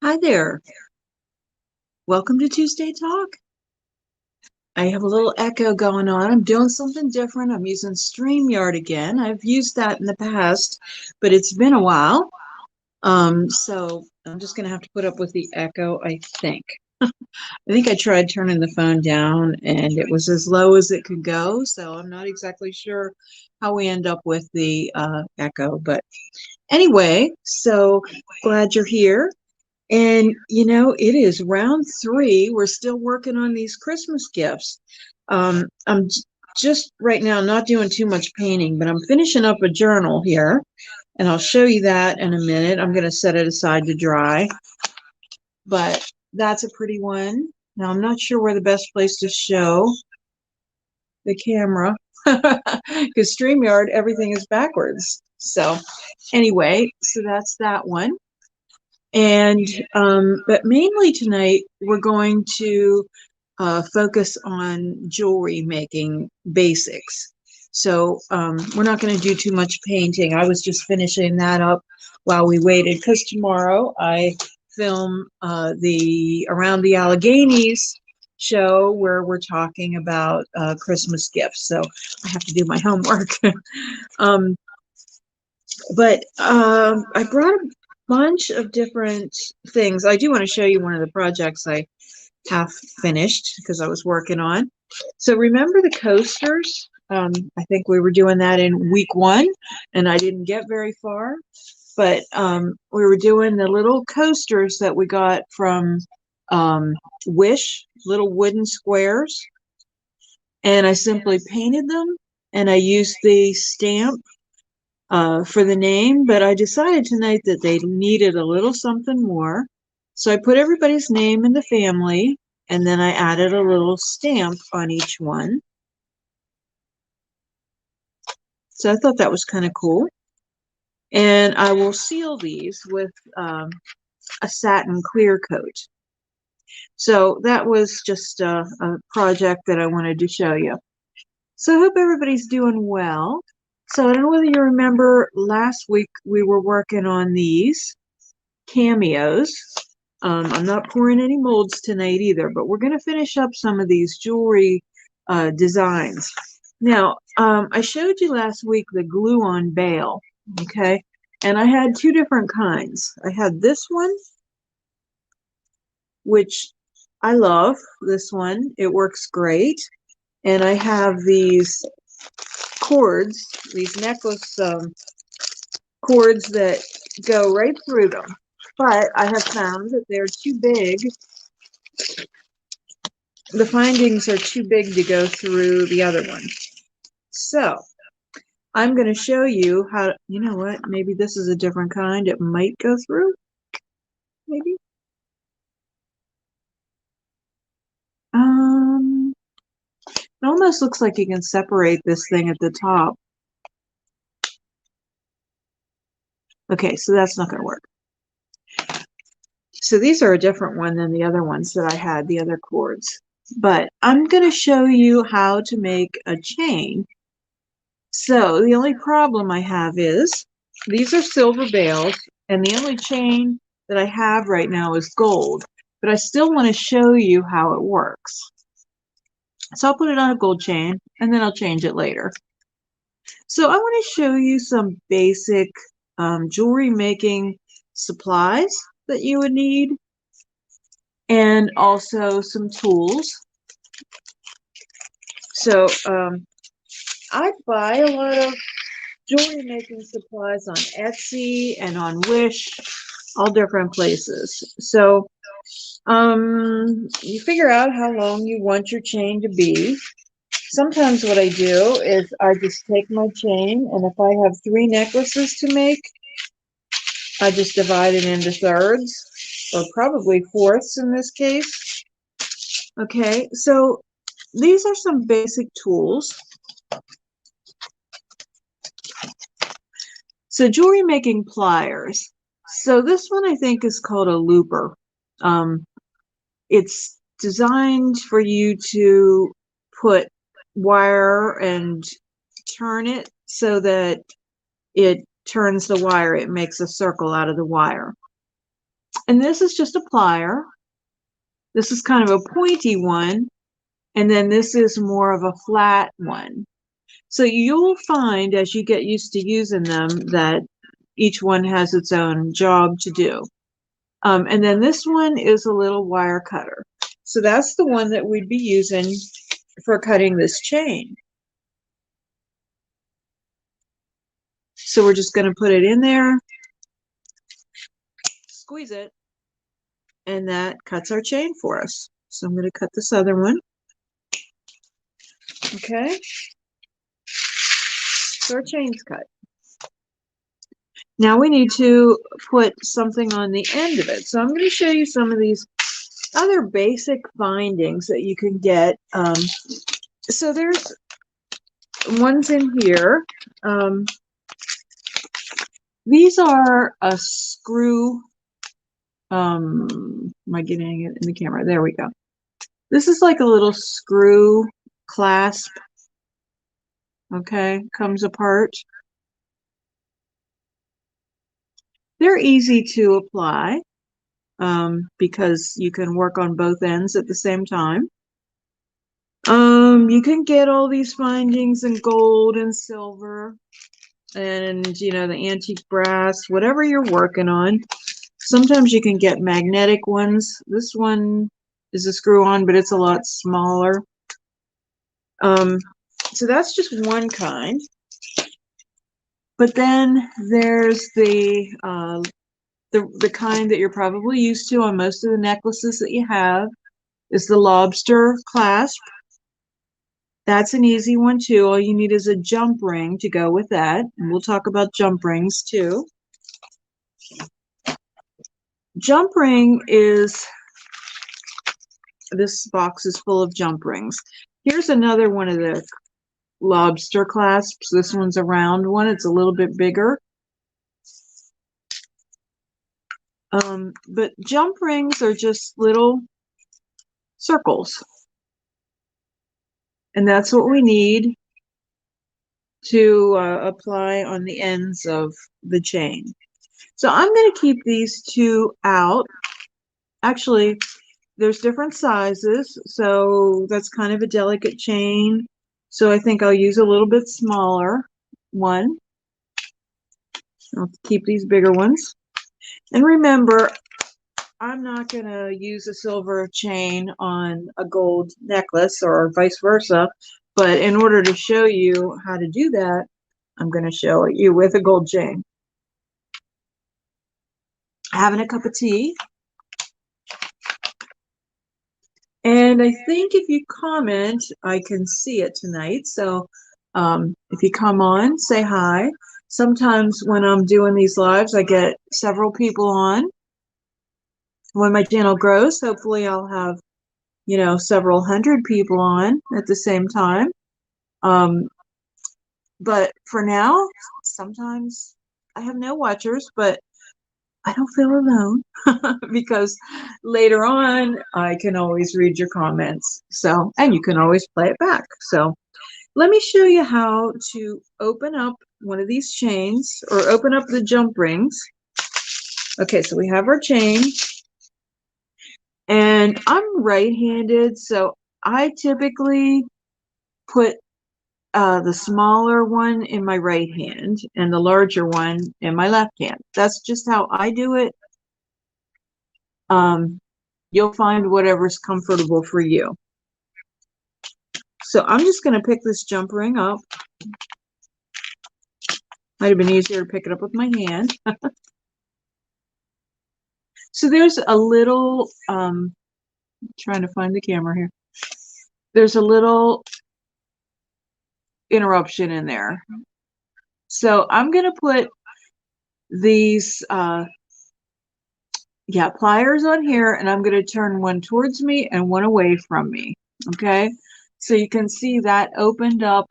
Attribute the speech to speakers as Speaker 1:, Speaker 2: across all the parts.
Speaker 1: Hi there. Welcome to Tuesday Talk. I have a little echo going on. I'm doing something different. I'm using StreamYard again. I've used that in the past, but it's been a while. So I'm just going to have to put up with the echo, I think. I think I tried turning the phone down and it was as low as it could go. So I'm not exactly sure how we end up with the echo. But anyway, so glad you're here. And it is round 3. We're still working on these Christmas gifts. I'm just right now not doing too much painting, but I'm finishing up a journal here, and I'll show you that in a minute. I'm going to set it aside to dry, but that's a pretty one. Now, I'm not sure where the best place to show the camera because StreamYard, everything is backwards. So anyway, so that's that one. And but mainly tonight we're going to focus on jewelry making basics. So we're not going to do too much painting. I was just finishing that up while we waited because tomorrow I film the Around the Alleghenies show where we're talking about Christmas gifts. So I have to do my homework. um, but I brought a bunch of different things. I do want to show you one of the projects I have finished because I was working on. So remember the coasters? I think we were doing that in week 1 and I didn't get very far, but we were doing the little coasters that we got from Wish, little wooden squares, and I simply painted them and I used the stamp for the name, but I decided tonight that they needed a little something more. So I put everybody's name in the family, and then I added a little stamp on each one. So I thought that was kind of cool. And I will seal these with a satin clear coat. So that was just a project that I wanted to show you. So I hope everybody's doing well. So I don't know whether you remember last week we were working on these Cameos. I'm not pouring any molds tonight either, but we're going to finish up some of these jewelry designs. Now, I showed you last week the glue on Bale, okay? And I had 2 different kinds. I had this one, which I love, this one. It works great. And I have these cords, these necklace cords that go right through them. But I have found that they're too big. The findings are too big to go through the other one. So I'm going to show you how, you know what, maybe this is a different kind. It might go through, maybe. It almost looks like you can separate this thing at the top. Okay, so that's not going to work. So these are a different one than the other ones that I had, the other cords. But I'm going to show you how to make a chain. So the only problem I have is these are silver bales, and the only chain that I have right now is gold. But I still want to show you how it works. So I'll put it on a gold chain, and then I'll change it later. So I want to show you some basic jewelry making supplies that you would need, and also some tools. So I buy a lot of jewelry making supplies on Etsy and on Wish, all different places. So you figure out how long you want your chain to be. Sometimes what I do is I just take my chain, and if I have 3 necklaces to make, I just divide it into thirds, or probably fourths in this case. Okay, so these are some basic tools. So jewelry making pliers. So this one I think is called a looper. It's designed for you to put wire and turn it so that it turns the wire. It makes a circle out of the wire. And this is just a plier. This is kind of a pointy one. And then this is more of a flat one. So you'll find as you get used to using them that each one has its own job to do. And then this one is a little wire cutter. So that's the one that we'd be using for cutting this chain. So we're just going to put it in there, squeeze it, and that cuts our chain for us. So I'm going to cut this other one. Okay. So our chain's cut. Now we need to put something on the end of it. So I'm going to show you some of these other basic bindings that you can get. So there's ones in here. These are a screw. Am I getting it in the camera? There we go. This is like a little screw clasp. Okay, comes apart. They're easy to apply because you can work on both ends at the same time. You can get all these bindings in gold and silver and, you know, the antique brass, whatever you're working on. Sometimes you can get magnetic ones. This one is a screw-on, but it's a lot smaller. So that's just one kind. But then there's the kind that you're probably used to on most of the necklaces that you have is the Lobster Clasp. That's an easy one too. All you need is a jump ring to go with that. And we'll talk about jump rings too. Jump ring is, this box is full of jump rings. Here's another one of the Lobster clasps. This one's a round one. It's a little bit bigger. But jump rings are just little circles. And that's what we need to apply on the ends of the chain. So I'm going to keep these two out. Actually, there's different sizes, so that's kind of a delicate chain. So I think I'll use a little bit smaller one. I'll keep these bigger ones. And remember, I'm not going to use a silver chain on a gold necklace or vice versa, but in order to show you how to do that, I'm going to show you with a gold chain. Having a cup of tea. And I think if you comment, I can see it tonight. So if you come on, say hi. Sometimes when I'm doing these lives, I get several people on. When my channel grows, hopefully I'll have, you know, several hundred people on at the same time. But for now, sometimes I have no watchers, but I don't feel alone because later on I can always read your comments. So, and you can always play it back. So let me show you how to open up one of these chains or open up the jump rings. Okay, so we have our chain and I'm right-handed. So I typically put the smaller one in my right hand and the larger one in my left hand. That's just how I do it. You'll find whatever's comfortable for you. So I'm just going to pick this jump ring up. Might have been easier to pick it up with my hand. So there's a little, trying to find the camera here. There's a little interruption in there. So I'm going to put these, pliers on here, and I'm going to turn one towards me and one away from me. Okay. So you can see that opened up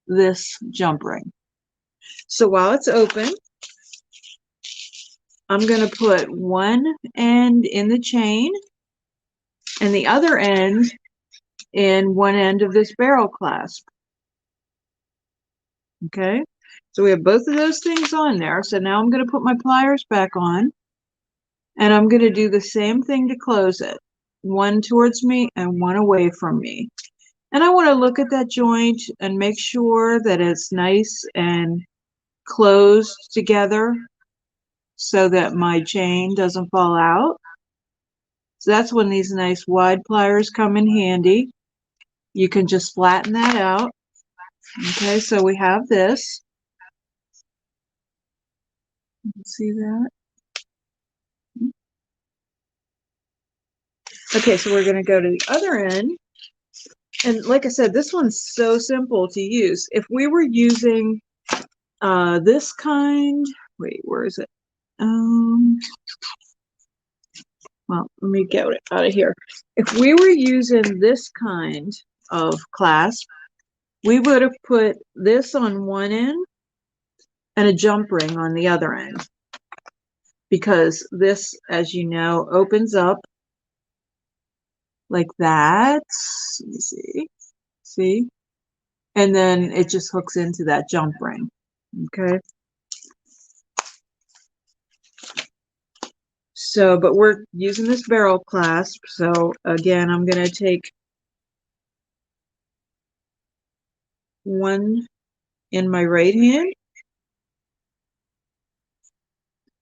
Speaker 1: this jump ring. So while it's open, I'm going to put one end in the chain and the other end in one end of this barrel clasp. Okay, so we have both of those things on there. So now I'm going to put my pliers back on And I'm going to do the same thing to close it. One towards me and one away from me. And I want to look at that joint and make sure that it's nice and closed together so that my chain doesn't fall out. So that's when these nice wide pliers come in handy. You can just flatten that out. Okay, so we have this. You can see that. Okay, so we're going to go to the other end. And like I said, this one's so simple to use. If we were using this kind, wait, where is it? Well, let me get it out of here. If we were using this kind of clasp, we would have put this on one end and a jump ring on the other end. Because this, as you know, opens up like that. Let me see. See? And then it just hooks into that jump ring. Okay. So, but we're using this barrel clasp. So again, I'm going to take one in my right hand.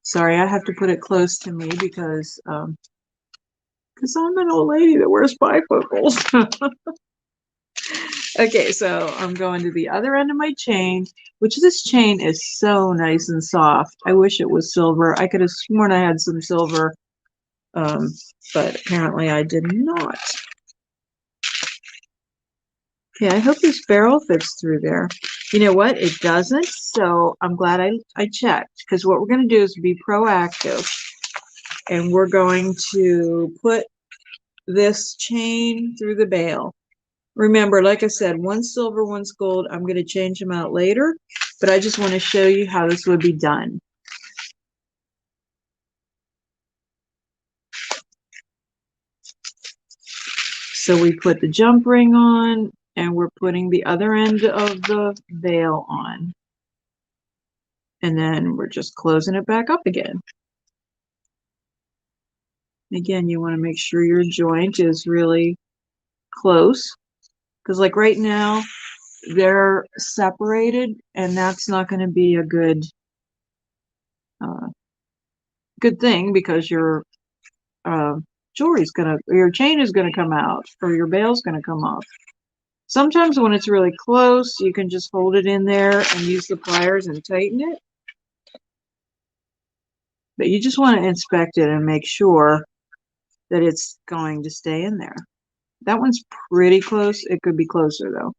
Speaker 1: Sorry, I have to put it close to me because I'm an old lady that wears bifocals. Okay, so I'm going to the other end of my chain, which this chain is so nice and soft. I wish it was silver. I could have sworn I had some silver, but apparently I did not. Okay, I hope this barrel fits through there. You know what? It doesn't, so I'm glad I checked, because what we're going to do is be proactive, and we're going to put this chain through the bale. Remember, like I said, one's silver, one's gold. I'm going to change them out later, but I just want to show you how this would be done. So we put the jump ring on, and we're putting the other end of the veil on. And then we're just closing it back up again. Again, you want to make sure your joint is really close, because like right now, they're separated, and that's not going to be a good thing, because your your chain is gonna come out, or your bail's gonna come off. Sometimes when it's really close, you can just hold it in there and use the pliers and tighten it. But you just want to inspect it and make sure that it's going to stay in there. That one's pretty close. It could be closer though.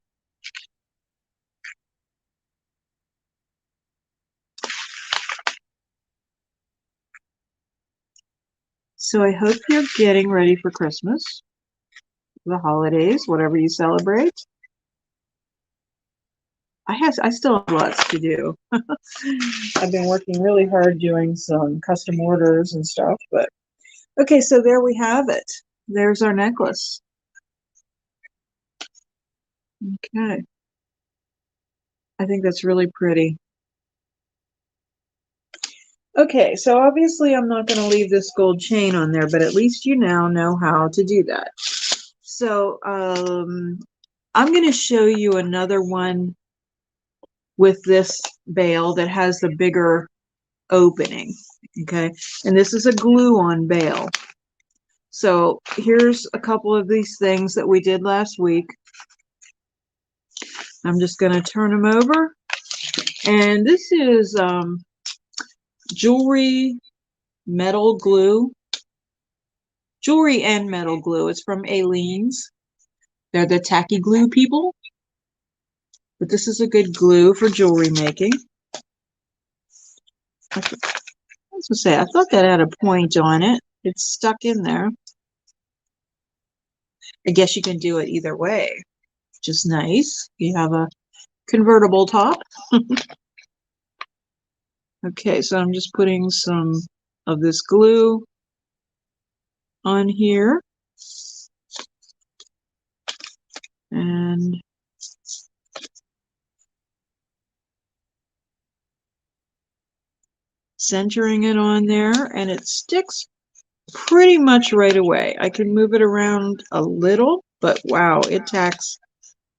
Speaker 1: So I hope you're getting ready for Christmas, the holidays, whatever you celebrate. I still have lots to do. I've been working really hard doing some custom orders and stuff, but okay, so there we have it. There's our necklace. Okay. I think that's really pretty. Okay, so obviously I'm not going to leave this gold chain on there, but at least you now know how to do that. So I'm going to show you another one with this Bale that has the bigger opening. Okay, and this is a glue-on Bale. So here's a couple of these things that we did last week. I'm just going to turn them over. And this is jewelry metal glue. Jewelry and metal glue. It's from Aleene's. They're the tacky glue people. But this is a good glue for jewelry making. I was going to say, I thought that had a point on it. It's stuck in there. I guess you can do it either way, which is nice. You have a convertible top. Okay, so I'm just putting some of this glue on here. And centering it on there, and it sticks pretty much right away. I can move it around a little, but wow, it tacks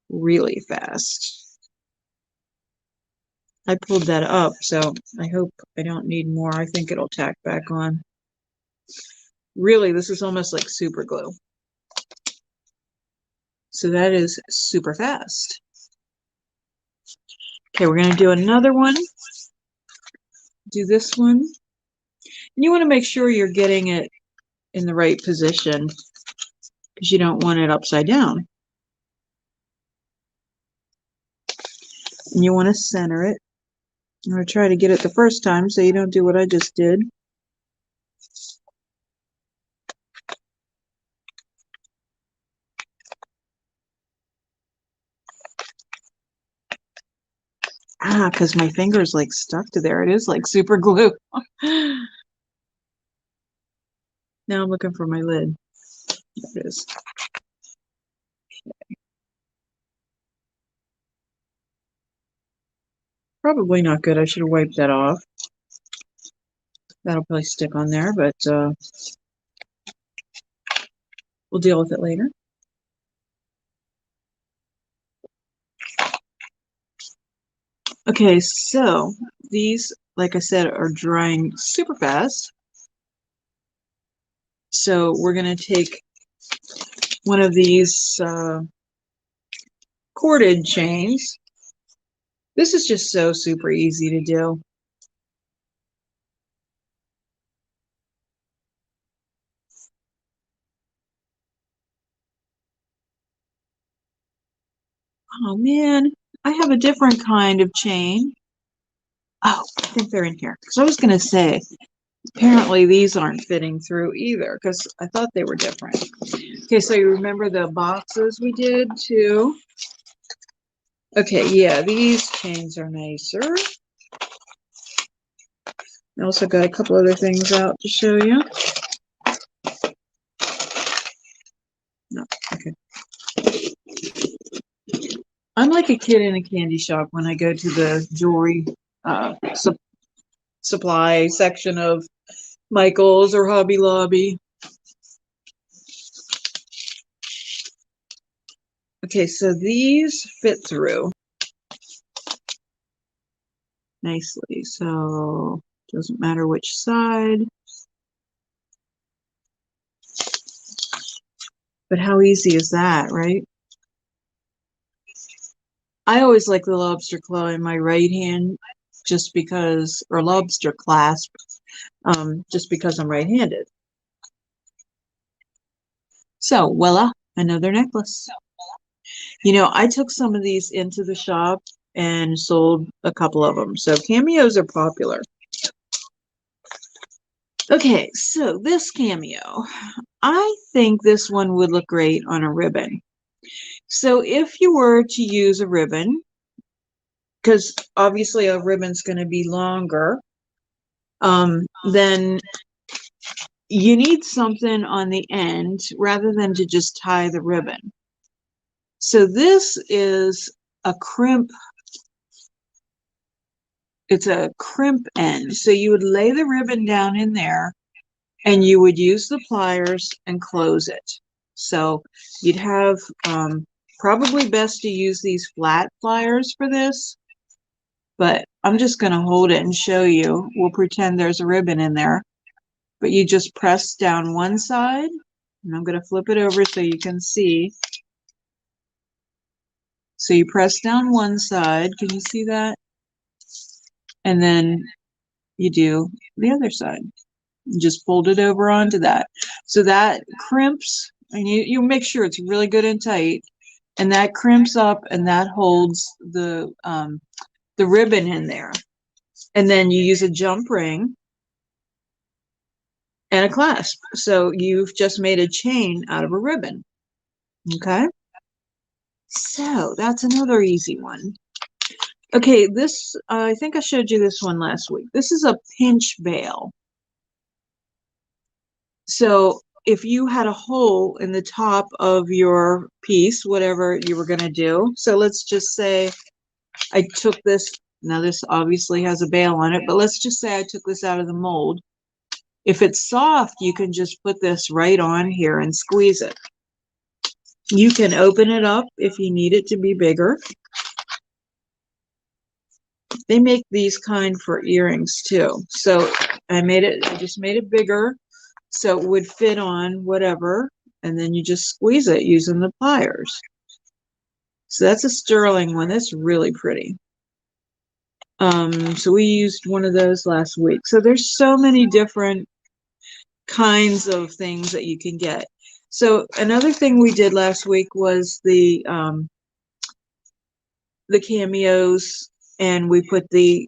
Speaker 1: really fast. I pulled that up, so I hope I don't need more. I think it'll tack back on. Really, this is almost like super glue. So that is super fast. Okay, we're going to do another one. Do this one. And you want to make sure you're getting it in the right position because you don't want it upside down. And you want to center it. I'm going to try to get it the first time so you don't do what I just did. Ah, because my finger's like stuck to there. It is like super glue. Now I'm looking for my lid. There it is. Probably not good. I should have wiped that off. That'll probably stick on there, but we'll deal with it later. Okay, so these, like I said, are drying super fast. So we're going to take one of these corded chains. This is just so super easy to do. Oh man, I have a different kind of chain. Oh, I think they're in here. Because I was going to say, apparently these aren't fitting through either because I thought they were different. Okay, so you remember the boxes we did too? Okay, yeah, these chains are nicer. I also got a couple other things out to show you. No, okay. I'm like a kid in a candy shop when I go to the jewelry supply section of Michael's or Hobby Lobby. Okay, so these fit through nicely. So doesn't matter which side. But how easy is that, right? I always like the lobster claw in my right hand just because, or lobster clasp, just because I'm right-handed. So, voila, another necklace. You know, I took some of these into the shop and sold a couple of them. So cameos are popular. Okay, so this cameo, I think this one would look great on a ribbon. So if you were to use a ribbon, because obviously a ribbon's going to be longer, then you need something on the end rather than to just tie the ribbon. So this is a crimp. It's a crimp end. So you would lay the ribbon down in there and you would use the pliers and close it. So you'd have probably best to use these flat pliers for this, but I'm just going to hold it and show you. We'll pretend there's a ribbon in there, but you just press down one side, and I'm going to flip it over so you can see. So you press down one side, can you see that? And then you do the other side. You just fold it over onto that. So that crimps, and you make sure it's really good and tight, and that crimps up and that holds the ribbon in there. And then you use a jump ring and a clasp. So you've just made a chain out of a ribbon. Okay? So that's another easy one. Okay, this, I think I showed you this one last week. This is a pinch bale. So if you had a hole in the top of your piece, whatever you were going to do. So let's just say I took this. Now this obviously has a bale on it, but let's just say I took this out of the mold. If it's soft, you can just put this right on here and squeeze it. You can open it up if you need it to be bigger. They make these kind for earrings too. So I just made it bigger so it would fit on whatever, and then you just squeeze it using the pliers. So that's a sterling one. That's really pretty. So we used one of those last week. So there's so many different kinds of things that you can get. So another thing we did last week was the Cameos, and we put the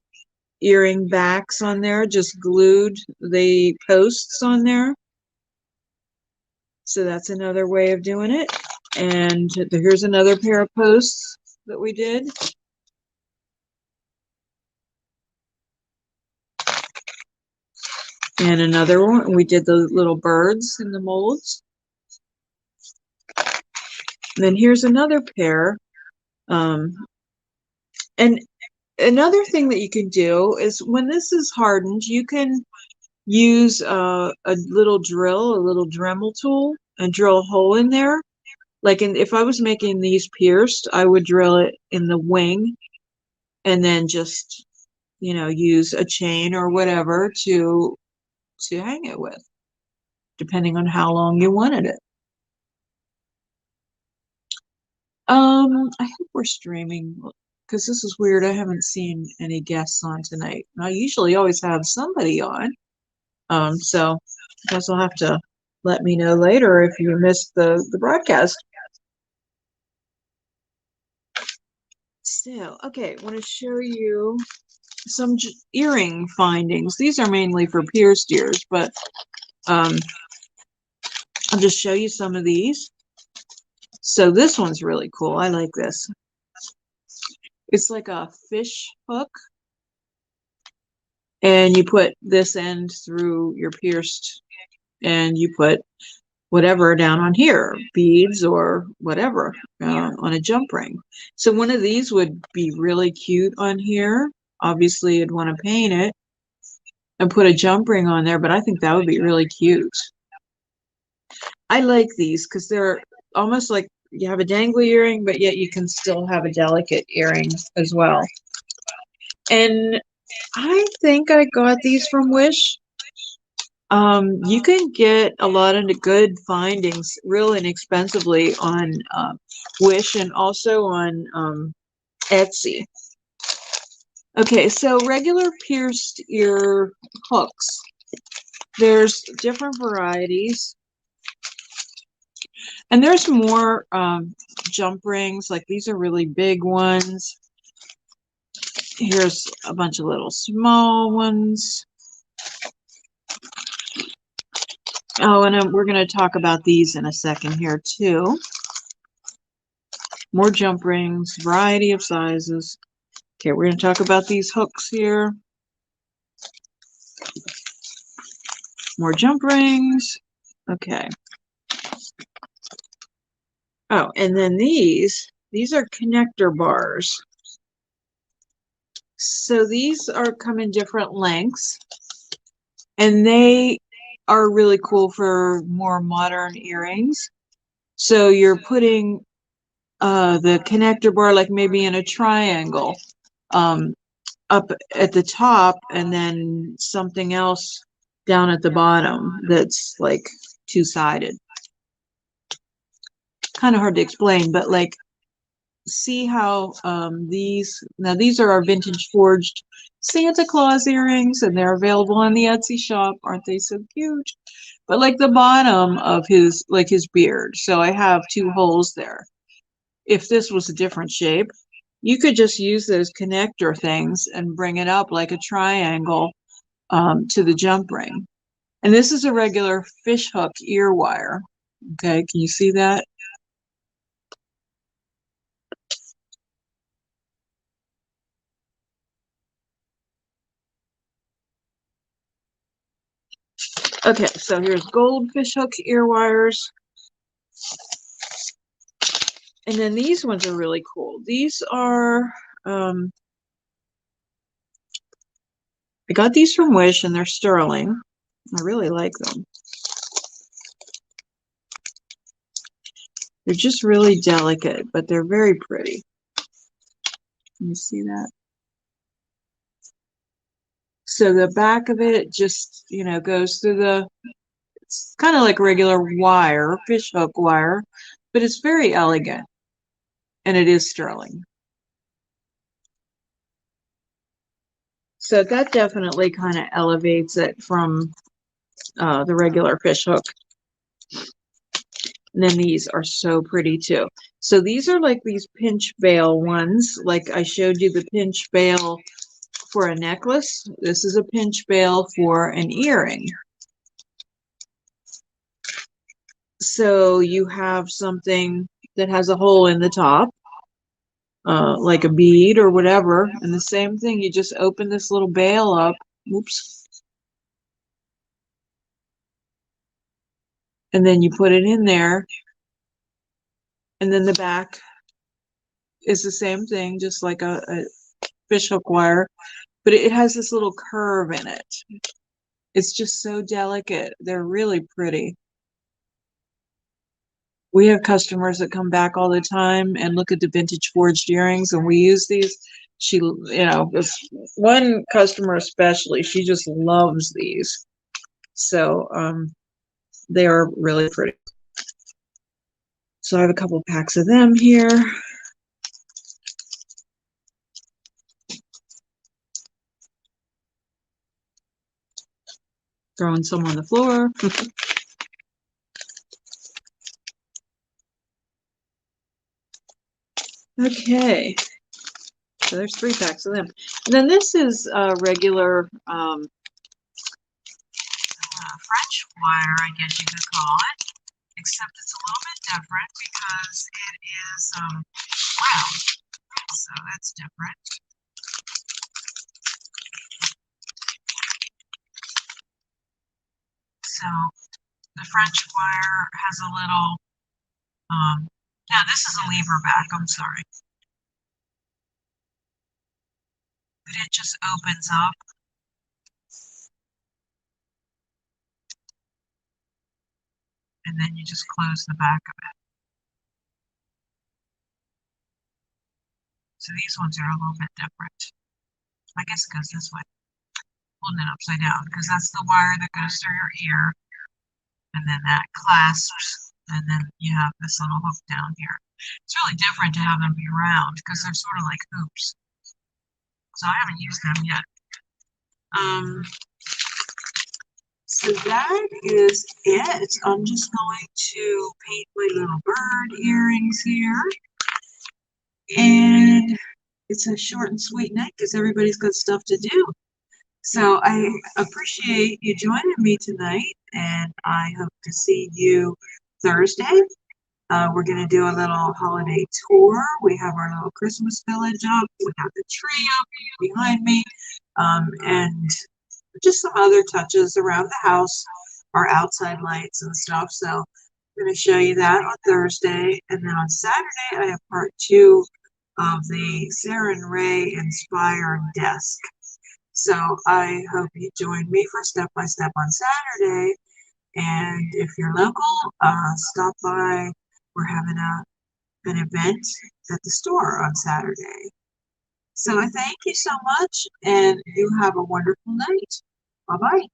Speaker 1: earring backs on there, just glued the posts on there. So that's another way of doing it. And here's another pair of posts that we did. And another one, we did the little birds in the molds. And then here's another pair. And another thing that you can do is when this is hardened, you can use a little drill, a little Dremel tool, and drill a hole in there. Like if I was making these pierced, I would drill it in the wing and then just, use a chain or whatever to hang it with, depending on how long you wanted it. I hope we're streaming because this is weird. I haven't seen any guests on tonight. I usually always have somebody on. So I guess you'll have to let me know later if you missed the broadcast. So, okay, I want to show you some earring findings. These are mainly for pierced ears, but I'll just show you some of these. So this one's really cool. I like this. It's like a fish hook, and you put this end through your pierced, and you put whatever down on here, beads or whatever, on a jump ring. So one of these would be really cute on here. Obviously, you'd want to paint it and put a jump ring on there, but I think that would be really cute. I like these because they're almost like you have a dangly earring, but yet you can still have a delicate earring as well. And I think I got these from Wish. You can get a lot of good findings real inexpensively on Wish and also on Etsy. Okay, so regular pierced ear hooks. There's different varieties. And there's more jump rings, like these are really big ones. Here's a bunch of little small ones. Oh, and we're going to talk about these in a second here too. More jump rings, variety of sizes. Okay, we're going to talk about these hooks here. More jump rings. Okay. Oh, and then these are connector bars. So these come in different lengths, and they are really cool for more modern earrings. So you're putting the connector bar like maybe in a triangle up at the top, and then something else down at the bottom that's like two-sided. Kind of hard to explain, but like see how these are our vintage forged Santa Claus earrings, and they're available on the Etsy shop. Aren't they so cute? But like the bottom of his beard, so I have two holes there. If this was a different shape, you could just use those connector things and bring it up like a triangle to the jump ring. And this is a regular fish hook ear wire. Okay, can you see that? Okay, so here's Goldfish hook ear wires. And then these ones are really cool. These are, I got these from Wish, and they're sterling. I really like them. They're just really delicate, but they're very pretty. You see that? So the back of it just, goes through it's kind of like regular wire, fish hook wire, but it's very elegant, and it is sterling. So that definitely kind of elevates it from the regular fish hook. And then these are so pretty too. So these are like these pinch Bale ones. Like I showed you the pinch Bale for a necklace. This is a pinch Bale for an earring. So you have something that has a hole in the top, like a bead or whatever. And the same thing, you just open this little Bale up. Oops. And then you put it in there. And then the back is the same thing, just like a fishhook wire, but it has this little curve in it. It's just so delicate. They're really pretty. We have customers that come back all the time and look at the vintage forged earrings, and we use these. She, this one customer especially, she just loves these. So they are really pretty. So I have a couple packs of them here. Throwing some on the floor. Okay. So there's 3 packs of them. And then this is regular French wire, I guess you could call it, except it's a little bit different because it is round. So that's different. So the French wire has a little, now this is a lever back, I'm sorry. But it just opens up. And then you just close the back of it. So these ones are a little bit different. I guess it goes this way. Holding it upside down because that's the wire that goes through your ear. And then that clasps, and then you have this little hook down here. It's really different to have them be round because they're sort of like hoops. So I haven't used them yet. So that is it. I'm just going to paint my little bird earrings here. And it's a short and sweet night because everybody's got stuff to do. So I appreciate you joining me tonight, and I hope to see you Thursday. We're going to do a little holiday tour. We have our little Christmas village up. We have the tree up behind me, and just some other touches around the house, our outside lights and stuff. So I'm going to show you that on Thursday. And then on Saturday, I have part 2 of the Sarah and Ray inspired desk. So I hope you join me for Step by Step on Saturday. And if you're local, stop by. We're having an event at the store on Saturday. So I thank you so much, and you have a wonderful night. Bye-bye.